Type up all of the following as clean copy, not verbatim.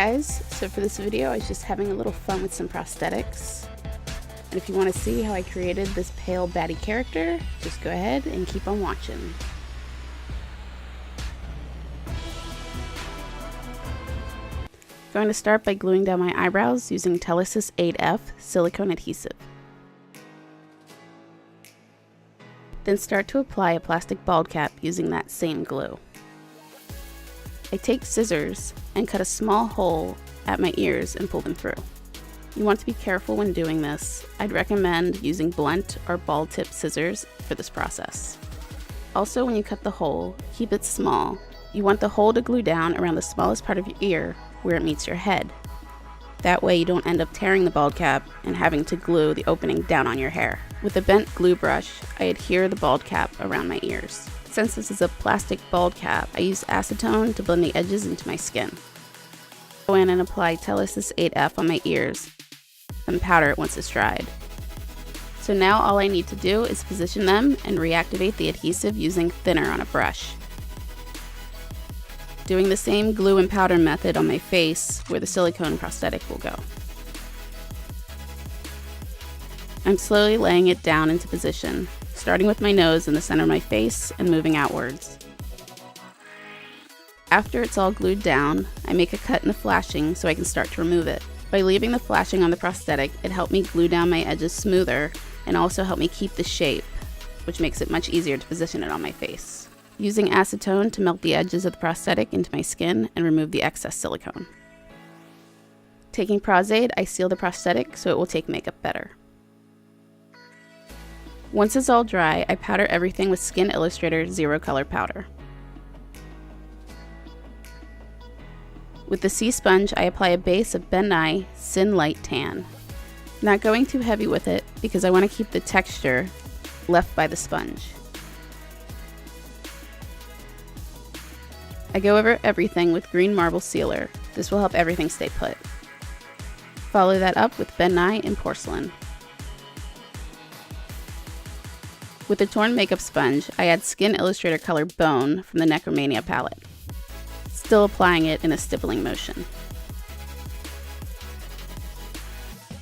guys, so for this video I was just having a little fun with some prosthetics. And if you want to see how I created this pale baddie character, just go ahead and keep on watching. I'm going to start by gluing down my eyebrows using Telesis 8F silicone adhesive. Then start to apply a plastic bald cap using that same glue. I take scissors and cut a small hole at my ears and pull them through. You want to be careful when doing this. I'd recommend using blunt or ball tip scissors for this process. Also, when you cut the hole, keep it small. You want the hole to glue down around the smallest part of your ear where it meets your head. That way you don't end up tearing the bald cap and having to glue the opening down on your hair. With a bent glue brush, I adhere the bald cap around my ears. Since this is a plastic bald cap, I use acetone to blend the edges into my skin. Go in and apply Telesis 8F on my ears, and powder it once it's dried. So now all I need to do is position them and reactivate the adhesive using thinner on a brush. Doing the same glue and powder method on my face where the silicone prosthetic will go. I'm slowly laying it down into position, starting with my nose in the center of my face and moving outwards. After it's all glued down, I make a cut in the flashing so I can start to remove it. By leaving the flashing on the prosthetic, it helped me glue down my edges smoother and also helped me keep the shape, which makes it much easier to position it on my face. Using acetone to melt the edges of the prosthetic into my skin and remove the excess silicone. Taking Prosthetic, I seal the prosthetic so it will take makeup better. Once it's all dry, I powder everything with Skin Illustrator Zerocolor powder. With the C sponge, I apply a base of Ben Nye Cine Light Tan. Not going too heavy with it because I want to keep the texture left by the sponge. I go over everything with green marble sealer. This will help everything stay put. Follow that up with Ben Nye and Porcelain. With the torn makeup sponge, I add Skin Illustrator color Bone from the Necromania palette, still applying it in a stippling motion.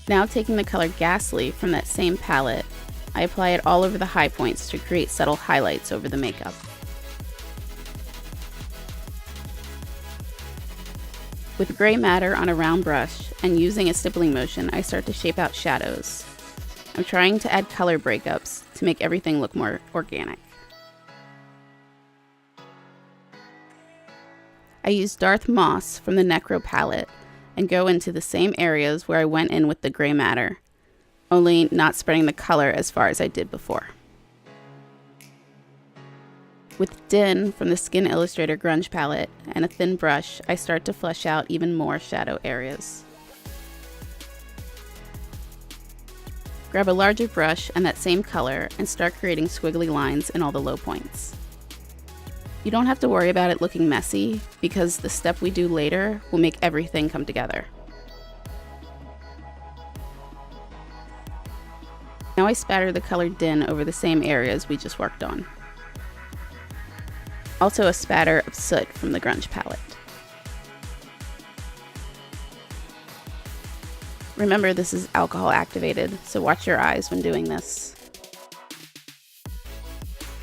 Now taking the color Ghastly from that same palette, I apply it all over the high points to create subtle highlights over the makeup. With gray matter on a round brush and using a stippling motion, I start to shape out shadows. I'm trying to add color breakups to make everything look more organic. I use Darth Moss from the Necro palette and go into the same areas where I went in with the gray matter, only not spreading the color as far as I did before. With Din from the Skin Illustrator Grunge palette and a thin brush, I start to flesh out even more shadow areas. Grab a larger brush and that same color and start creating squiggly lines in all the low points. You don't have to worry about it looking messy because the step we do later will make everything come together. Now I spatter the colored Din over the same areas we just worked on. Also a spatter of Soot from the Grunge palette. Remember, this is alcohol activated, so watch your eyes when doing this.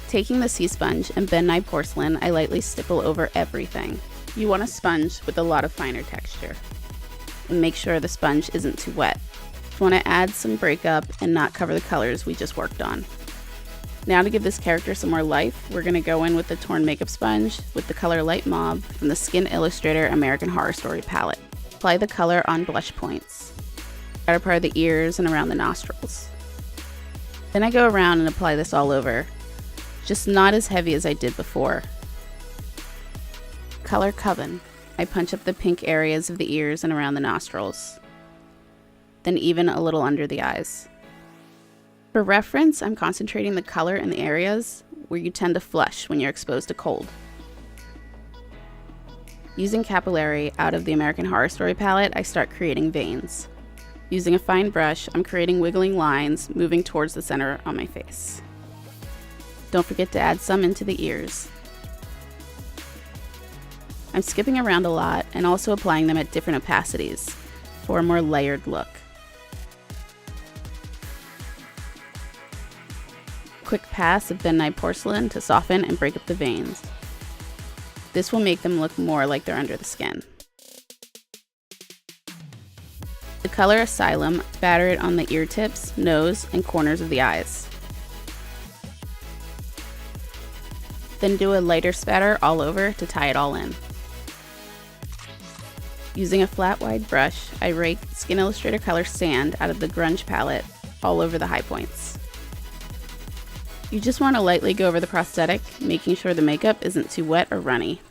Taking the sea sponge and Ben Nye Porcelain, I lightly stipple over everything. You want a sponge with a lot of finer texture. And make sure the sponge isn't too wet. You want to add some breakup and not cover the colors we just worked on. Now to give this character some more life, we're going to go in with the torn makeup sponge with the color Light Mauve from the Skin Illustrator American Horror Story palette. Apply the color on blush points. Outer part of the ears and around the nostrils. Then I go around and apply this all over, just not as heavy as I did before. Color Coven. I punch up the pink areas of the ears and around the nostrils, then even a little under the eyes. For reference, I'm concentrating the color in the areas where you tend to flush when you're exposed to cold. Using Capillary out of the American Horror Story palette, I start creating veins. Using a fine brush, I'm creating wiggling lines moving towards the center on my face. Don't forget to add some into the ears. I'm skipping around a lot and also applying them at different opacities for a more layered look. Quick pass of Ben Nye Porcelain to soften and break up the veins. This will make them look more like they're under the skin. The color Asylum, spatter it on the ear tips, nose, and corners of the eyes. Then do a lighter spatter all over to tie it all in. Using a flat wide brush, I rake Skin Illustrator color Sand out of the grunge palette all over the high points. You just want to lightly go over the prosthetic, making sure the makeup isn't too wet or runny.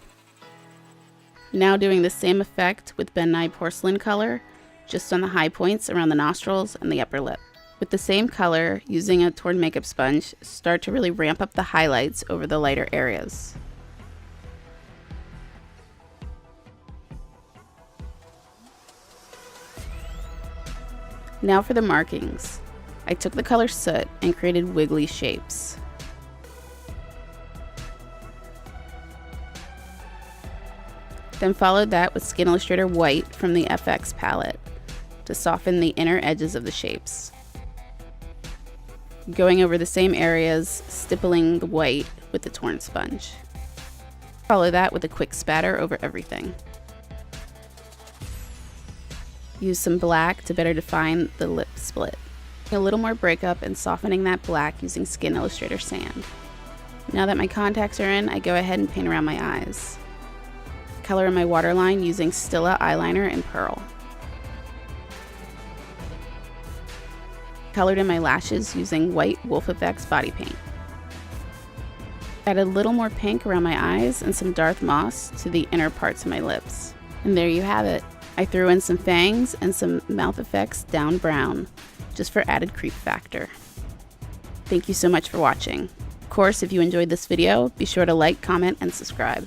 Now doing the same effect with Ben Nye Porcelain color, just on the high points around the nostrils and the upper lip. With the same color, using a torn makeup sponge, start to really ramp up the highlights over the lighter areas. Now for the markings. I took the color Soot and created wiggly shapes. Then followed that with Skin Illustrator White from the FX palette to soften the inner edges of the shapes. Going over the same areas, stippling the white with the torn sponge. Follow that with a quick spatter over everything. Use some black to better define the lip split. A little more breakup and softening that black using Skin Illustrator Sand. Now that my contacts are in, I go ahead and paint around my eyes. Color in my waterline using Stilla eyeliner and Pearl. Colored in my lashes using white Wolfex body paint. Add a little more pink around my eyes and some Darth Moss to the inner parts of my lips. And there you have it. I threw in some fangs and some Mouthfx down brown, just for added creep factor. Thank you so much for watching. Of course, if you enjoyed this video, be sure to like, comment, and subscribe.